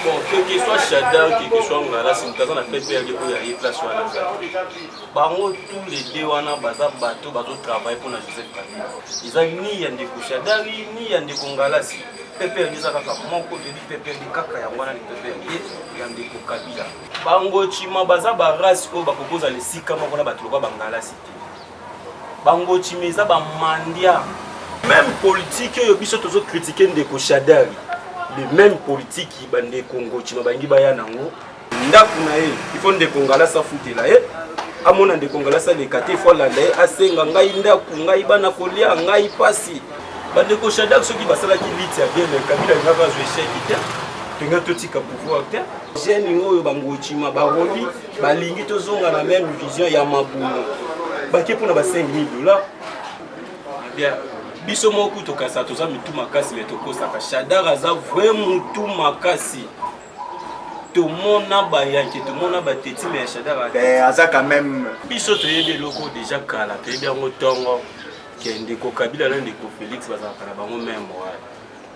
Bon, quel que soit Shadar, quel que soit Ngala, c'est une personne à faire perdre pour y aller place sur la Bango, tous les deux, on a bateau, travail pour la Joseph Kabila. Ils ont ni Yandeko Shadar, ni Yandeko Ngala. Pépé, ils ont mon côté du Pépé, du Kaka, Yawana, du Pépé, Yandeko Kabila. Bango, Chima, Baza, Baras, Oba, propose à l'Essika, Mokona, Batloba, Bangala City. Bango, Chimeza, Bamandia. Même politique, ils sont toujours critiqués de Shadar. Les mêmes politiques qui bandent Congo, Chima Bangi Bayanango, Ndakunae, il faut des Congolais sa foutre là. À mon des Congolais sa les quatre fois là, à Senga, Ndakunga, Ibana Kolia, Ngai Passi. Bande Koshada, ceux qui passent là qui lit, bien le Kabila, il va jouer chez Kita. Tu as tout petit pouvoir. J'ai une Bango Chima, Baroli, Balingi, tous ont la même vision, Yamabuno. Baké pour la $5 000. Bien. Biso moku to kasa to za mitu makasi le to kosa ka Shadar aza vraiment tout makasi to mona ba yanke to mona ba teti me Shadar aza quand même biso to yebe loko déjà kala to yebe ngotongo kende ko Kabila na ndeko Félix baza kala bango même wa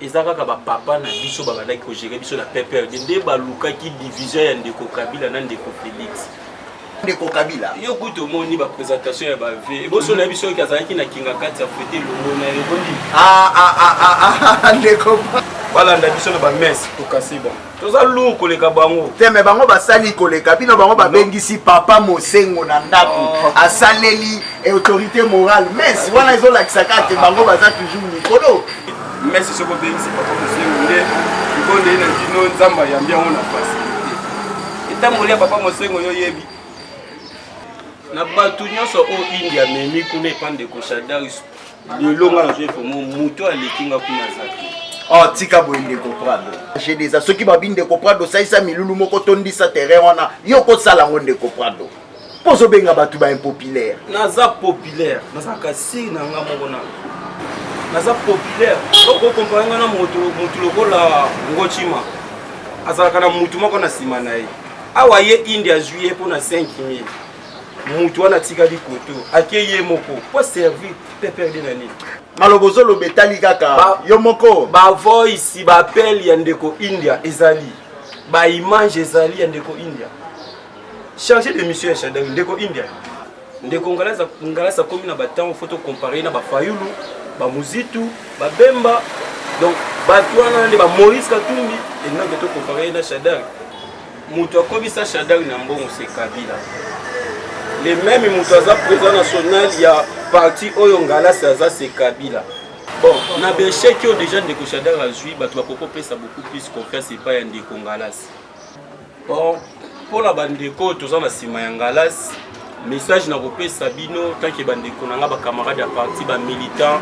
ezaka ka ba papa na biso ba bandaki ko gérer biso la pepper de ba luka ki division ya ndeko Kabila na ndeko Félix ndeko Kabila yo kuto moni ba présentation ya ba vie boso na biso ki azaki na kinga kati ya fêter longo na yondi ndeko voilà na biso na ba messe to kasiba toza lu koleka bango teme bango basali koleka bino bango babengisi papa Mosengo na ndako asaleli autorité morale messe wana ezolakisa kate bango baza toujours likolo messe soko bengisi papa Mosengo nde ikonde na dino nzamba ya mbia ona facilité etambolia papa Mosengo yo yebi na batu nyonso o India memi kuna epande ko Shadar lelonga na jefo muto alekinga kuna zaki oh tika boinde ko prado j'ai des ceux qui babinde ko prado saisa milulu moko tondisa terrain wana yo ko sala ngonde ko prado pozo benga batu ba impopulaire naza populaire naza kasi na nga moko naza populaire ko comprendre na moto lokola ngochima azala kana mutu moko na sima na ye awa ye India juillet pour na 5 000 mutu wana tika di koto akeye moko pour servir pepper de nani malobozo lo betali kaka yo moko ba voice ba appel ya ndeko India ezali ba image ezali ya ndeko India changer de mission ya Shadar ndeko India ndeko ngalasa komi na batango photo comparer na ba Fayulu ba Muzitu ba Bemba donc ba tuana de ba Maurice Katumbi et na to comparer na Shadar mutu akobisa Shadar na mbongo se Kabila les mêmes Moutaza président national, il y a parti Oyongala, c'est Kabila. Bon, on a bien ché qui ont déjà des Shadar à jouer, bah tu vas ça beaucoup plus confiance et pas un des Congalas. Bon, pour la bande de côte, tous en a Simayangalas, message n'a pas Sabino, tant que bande de Konanga, bah camarades à parti, bah militants,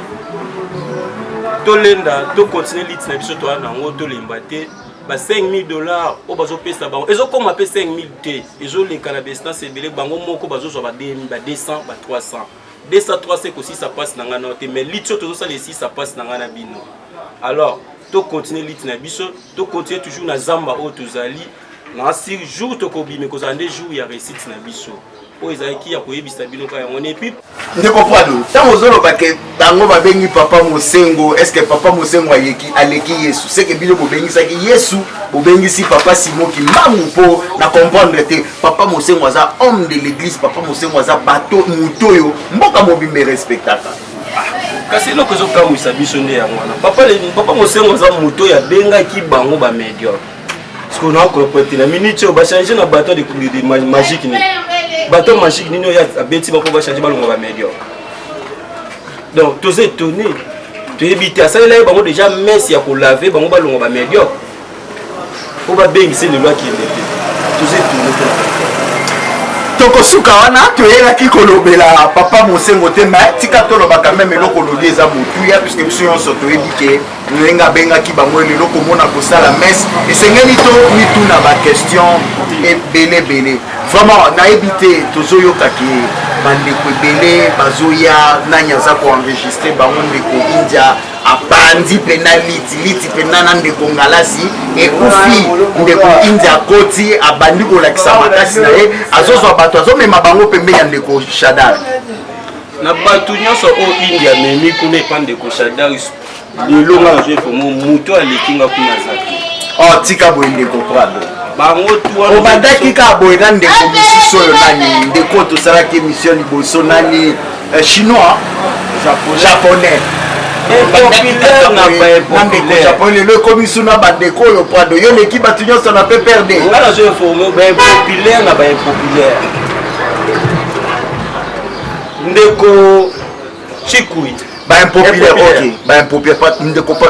Tolenda, to continuer l'it na biso to na ngo to lembate. $5 000 au bazo pesa bango ezo comme appelle 5 000 t ezo le canabestan c'est belé bango moko bazo so ba 200 ba 300 300 aussi ça passe na ngana te mais litso to ça les 6 ça passe na ngana bino alors to continuer lit na biso to continuer toujours na zamba o tozali na si jour to ko bime ko zande jour ya réussite na biso o ezaki ya koyebisa bino ka on et puis ndeko Prado tango zolo bake bango babengi papa Mosengo est-ce que papa Mosengo aleki Yesu c'est que bino bobengisa ki Yesu bobengisi papa Simon ki mamu po na comprendre te papa Mosengo aza homme de l'église papa Mosengo aza bateau mutoyo mboka mobimbe respectaka kasi loko zo kamwisa biso nde ya mwana papa Mosengo aza muto ya benga ki bango ba médiocre parce qu'on a compris la minute on va changer na bateau de magique ni bateau magique nino ya beti bako ba changer balongo ba médiocre donc tous étonnés tu éviter ça là bango déjà messe ya ko laver bango balongo ba médiocre on va bien c'est le loi qui est tous étonnés tokosuka wana toyelaki kolobela papa Mosengo te mais tika tolobaka même eloko lodi eza motuya puisque biso nyonso toyebi ke ndenga abengaki bango eloko mona kosala messe esengeli to mituna baquestion ebele vraiment nayebi te tozoyokaki bandeko ebele bazoya nani aza koenregistre bango ndeko India apandi pena liti pena na ndeko Ngalasi ekufi ndeko India koti abandi kolakisa makasi na ye azozwa bato azomema bango pembe ya ndeko Shadar na bato nyonso o India memi kuna epande ndeko Shadar lelonga na jefo muto alekinga kuna zaki Oh, tika boye ndeko Prado. Bango tu wana. Obandaki ka boye na ndeko biso yo nani ndeko to sala ki émission liboso nani chinois japonais. Populaire na ba populaire. Japonais le komisu na bandeko yo Prado yo l'équipe batu nyonso na pe perdre. Ngala zo informé ba populaire na ba populaire. Ndeko Chikui. Ba impopulaire, ok. Ba impopulaire,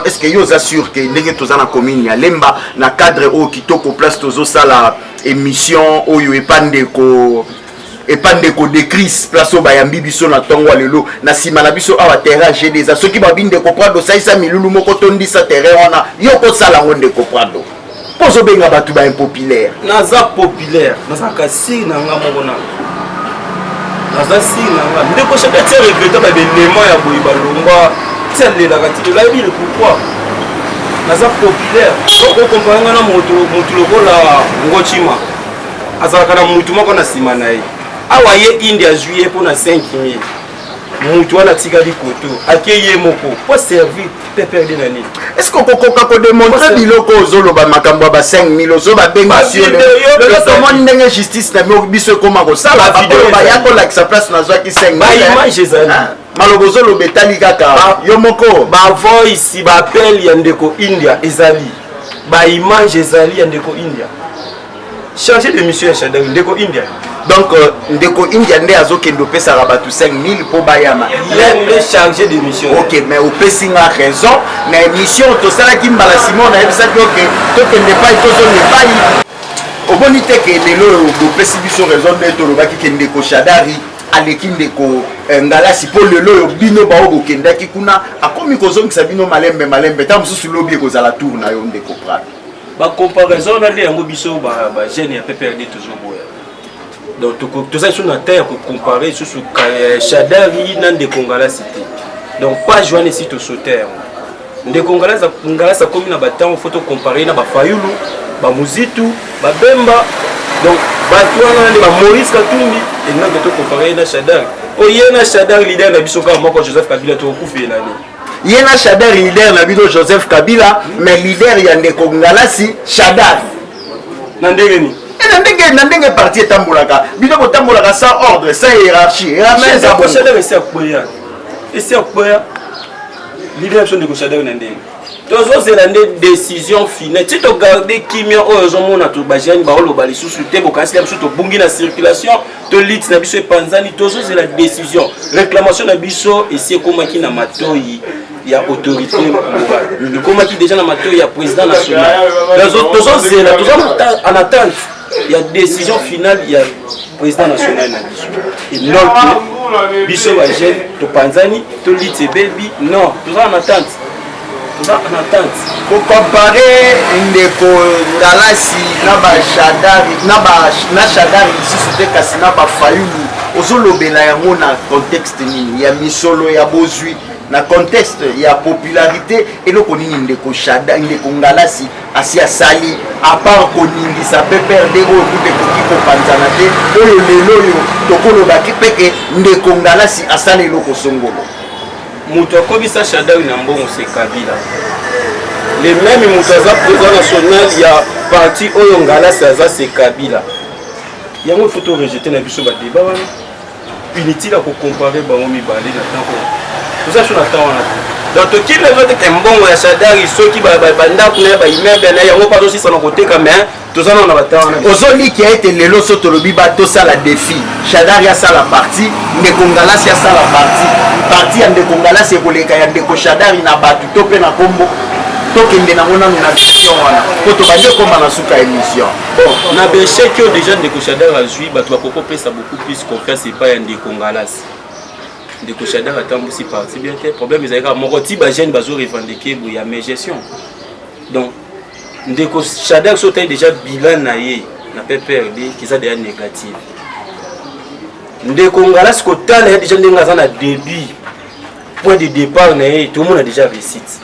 est-ce que vous assure que ndenge tozana commune ya Lemba na cadre au kitoko place tozo sala émission oyo epandeko de Chris place au bayambi biso na tongo lelo na sima na biso awa terrain GDza soki babinde ko Prado saisa milulu moko tondisa terrain wana yo ko sala ngonde ko Prado. Pozo benga batu ba impopulaire. Naza populaire, naza kasi na nga moko na. Naza si na nga ndeko chaka tie regretter ba benema ya boyi balongwa telle la kati la ville pourquoi naza populaire ko comparer na moto lokola ngochima azalaka na mutu moko na sima na ye awa ye India juillet pour na 5000 mutu wana tikali koto akeye moko po servir pe perdre na nini. Est-ce qu'on peut démontrer biloko ozoloba makambo ba 5000 ozoba benga sur le monde ndenge justice na biso koma ko sala vidéo ba yako like sa place na zwaki 5000 ba image ezali malobozo lo betali kaka yo moko ba voice ba appel ya ndeko India ezali ba image ezali ya ndeko India chargé de mission ya Shadari ndeko India. Donc ndeko India nde azokendo pesa rabatu 5000 po bayama il est chargé de mission. OK, mais au pesinga raison na émission to sala kimbala Simon na ebisa que to kende pas to zo ne pas oboni te ke lelo do pesi biso raison de to lobaki kende ko Shadari aleki ndeko Ngalasi po lelo bino ba obokendaki kuna akomi kozongisa bino malembe ta mususu lobi ekozala tour na yo ndeko Prado. Ba comparaison na le yango biso ba jeune ya PPRD toujours boya. Donc tout ça sur la terre pour comparer sur Shadari na ndeko Ngalasi te. Donc pas joindre site au sauter. Ndeko Ngalasi comme na batango photo comparer na ba Fayulu, ba Muzitu, ba Bemba. Donc bato wana ba Maurice Katumbi et na to comparer na Shadari. O yena Shadari leader na biso ka moko Joseph Kabila to kufela ni. Yena Shadari leader na biso Joseph Kabila mais leader ya ndeko Ngalasi Shadari. Na ndenge ni na ndenge parti etambolaka bino kotambolaka sans ordre sans hiérarchie esi akoya leader biso ndeko Shadari na ndenge tozozela nde décision finale ti togarde kimia oyo ozomona to bajani baoloba lisusu te bokasi na biso tobungi na circulation to lit na biso epanzani tozozela décision réclamation na biso esi ekomaki na matoyi ya autorité locale ekomaki déjà na matoyi ya président national tozozela toza en attente il y a décision finale il y a président national et non biso ba jeune to panzani to lit baby non toza en attente pour comparer ndeko Ngalasi na ba Shadari na Shadari lisusu te kasi na ba Fayulu ozolobela yango na contexte nini ya misolo ya bozwi na contexte ya popularité eloko nini ndeko Shadari ndeko Ngalasi asi asali à part koningisa PPRD oyo kute koki kopanzana te oyo lelo oyo tokolobaki peke ndeko Ngalasi asali eloko songolo mutu akobisa Shadari na mbongo se Kabila le même mutu aza président national ya parti oyo Ngalasi aza se Kabila yango il faut to rejeter na biso ba débat wana inutile à comparer bango mibale na tango tout ça sur la temps wana donc toki lezo te mbongo ya Shadari soki ba ndako na ba immeuble na yango pas aussi ça na koteka mais tozana na bata wana ozoliki a été lelo soto lobi bato sala défi Shadari a sala parti ndeko Ngalasi a sala parti ya ndeko Ngalasi ekoleka ya ndeko Shadari na batu to pe na kombo tokende na mona na vision wana po to bande koma na suka émission bon na béché que déjà ndeko Shadari a joué bato bakoko pesa beaucoup plus confiance et pas ya ndeko Ngalasi ndeko Shadari atambusi parti bien que problème ezalaka moko ti ba jeune bazo revendiquer ya mes gestion donc ndeko Shadari sotai déjà bilan na ye na PPRD qui ça déjà négatif ndeko Ngalasi kotala déjà ndenga za na début point de départ na ye tout le monde a déjà réussite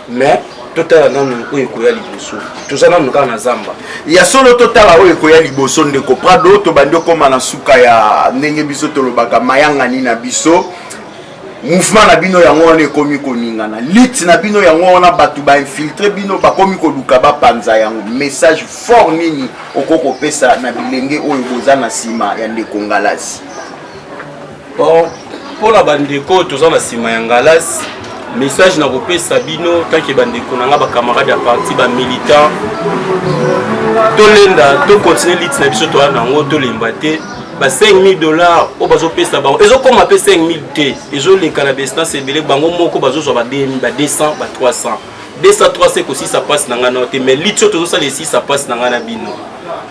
mais totala nanu oyo koya liboso tozana nuka na zamba ya solo totala oyo koya liboso ndeko Prado to bandi koma na suka ya ndenge biso tolobaka mayanga ni na biso mouvement na bino yango wana ekomi koningana lit na bino yango wana bato bainfiltre bino bakomi koluka bapanza yango message fort nini okokopesa na bilenge oyo boza na nsima ya ndeko Ngalasi? Bon, mpona bandeko toza na nsima ya Ngalasi, message na kopesa bino tanke bandeko na nga bacamarade ya parti bamilitant tolenda tokontinue lit na biso toya nango tolemba te ba $5,000 o bazopesa bango ezokoma pe 5,000 te ezoleka na distance ebele bango moko bazozwa ba 200 ba 300 300 aussi ça passe na nga na te mais lit to ça les 6 ça passe na nga na bino.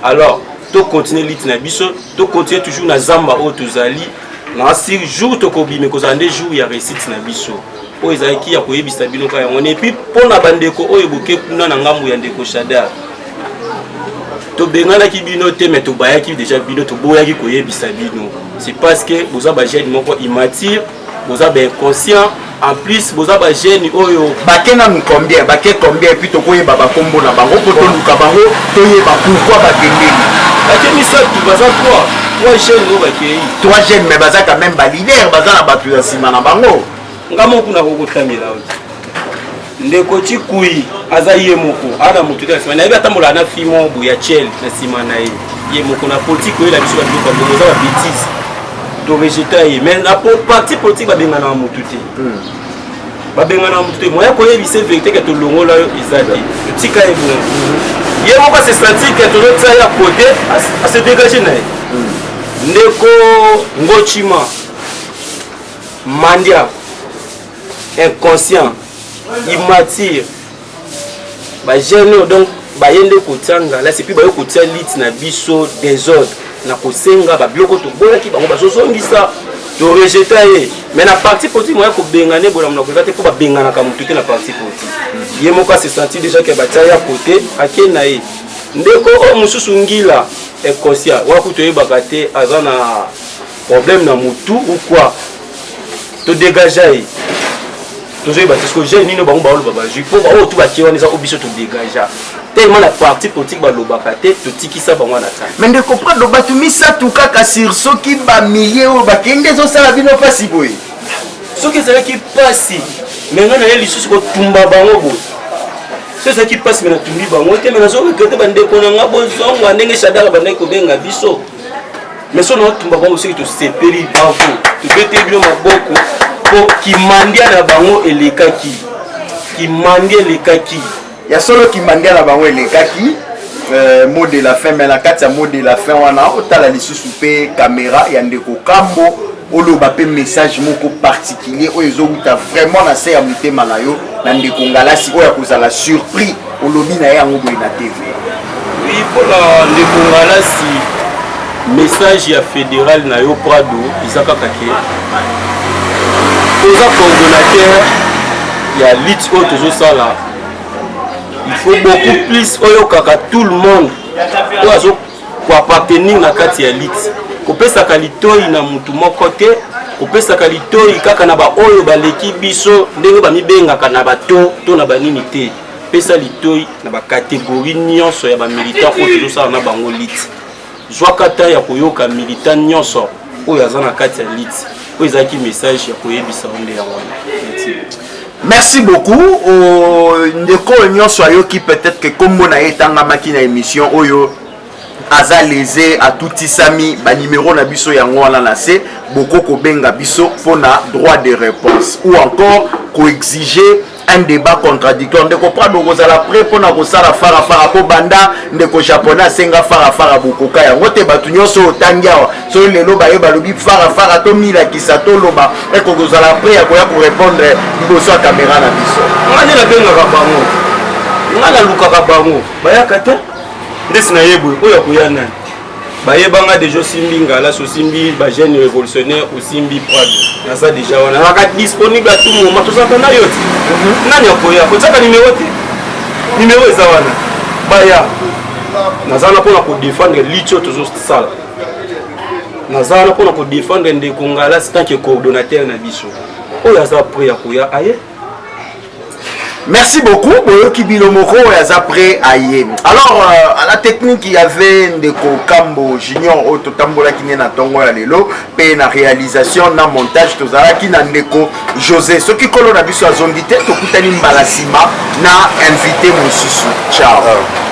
Alors to continuer lit na biso to continuer toujours na zamba o tozali na si jour to kobime ko zande jour ya réussite na biso o ezaki ya koyebisa bino ka yango et puis pona bandeko oyo boke kuna na ngambu ya ndeko Shada to bengana ki bino te mais to bayaki déjà bino to boyaki koyebisa bino c'est parce que boza ba jeune moko immature boza ba inconscient en plus boza ba jeune oyo bakena combien baké combien et puis to koyeba ba kombo na bango ko to luka bango to yeba pourquoi bakendeli bakeni ça tu baza trois jeunes no bakei trois jeunes mais baza quand même ba leader baza na batu ya sima na bango ngamo kuna kokotangela ndeko Chikui aza ye moko ana mutu ta sima na yeba tambola na fimo bu ya chel na sima na ye moko na politique oyo la biso ba ndeko boza ba bêtise to végétal mais na parti politique ba benga na mutu te ba benga na mutu te moya ko yebise vérité que to longola yo ezali tika e bon ye moko se sentir que to lotsa ya côté à se dégager na ndeko Ngochima Mandia inconscient immature ba jeune donc ba yende kotanga là c'est puis ba yo kotia lit na biso désordre na kosenga ba biloko to bola ki bango bazozongisa to rejeter mais na parti politique moya ko bengane bola mona ko zate ko ba bengana ka mutu te na parti politique ye moko se sentir déjà que ba tia ya côté akena ye ndeko o mususu ngila inconscient wa ko to yebaka te azana problème na mutu ou quoi to dégager toujours parce que j'ai ni no bango ba baba ju pour o tout ba kiwana za obiso to dégager tellement la partie politique ba lobaka te to tikisa bango na ta mais ndeko prado batumisa tout kaka sur soki ba milliers o ba kende zo sala bino pasi boy soki ça qui passe mais ngana yeli susu ko tumba bango bo c'est ça qui passe mais na tumbi bango te mais na zo rekete ba ndeko na ngabo zongo ndenge Shadara ba ndeko benga biso mais so na tumba bango soki to sepeli bango to bete bino maboko qui mandia na bango elekaki qui mandia elekaki ya solo qui mandia na bango elekaki mot de la fin mais la kati ya mot de la fin wana otala lisusu pe caméra ya ndeko Kambo oloba pe message moko particulier oyo ezouta vraiment na se ya motema na yo na ndeko Ngalasi oyo akozala surpris olobi na yango boye na TV. Oui, pour la ndeko Ngalasi message ya fédéral na yo Prado izaka kake oza coordonnateur ya lit oyo tozosala il faut beaucoup plus oyo kaka tout le monde oyo azo koappartenir na kati ya lit kopesaka litoi na mutu moko te kopesaka litoi kaka na baoyo baleki biso ndenge bamibengaka na bato to na banini te pesa litoi na bakategorie nyonso ya bamilitant oyo tozosala na bango lit zwaka ta ya koyoka militant nyonso oyo aza na kati ya lit oyo ezalaki message ya koyebisa onde ya wana. Merci beaucoup ndeko nyonso ayoki peut-être que kombo na etangamaki na émission oyo aza lésé à tout isami ba numéro na biso yango wana na se boko ko benga biso pona droit de réponse ou encore ko exiger un débat contradictoire ndeko Prado kozala prêt pona ko sala fara po banda ndeko japonais senga fara bukoka yango te batu nyonso otangia so lelo ba yeba lobi fara to mila kisato loba eko kozala prêt ya ko répondre liboso ya caméra na biso ngani la benga ka bango ngala luka ka bango bayaka te ndesina yebwe oyo koyana bayebanga déjà simbi Ngalasi osimbi ba jeune révolutionnaire osimbi Prado na ça déjà wana naka disponible à tout moment to ça na yoti nani akoya ko tsaka numéro eza wana baya nazana pona ko défendre licho toujours sala nazana pona ko défendre ndeko Ngalasi tant que coordonnateur na biso oyo aza prêt ya koya aye Merci beaucoup. Boyoki Bilomoko est après Aye. Alors, à la technique, il y avait Ndeko Kambo Junior au Totambola qui n'est pas Tongo ya Lelo. Puis la réalisation, na montage, Tozara qui n'a Ndeko José. Ce qui colonne à Bisso à Zondité, Tokutani Mbalasima, na invité Moussissou. Ciao.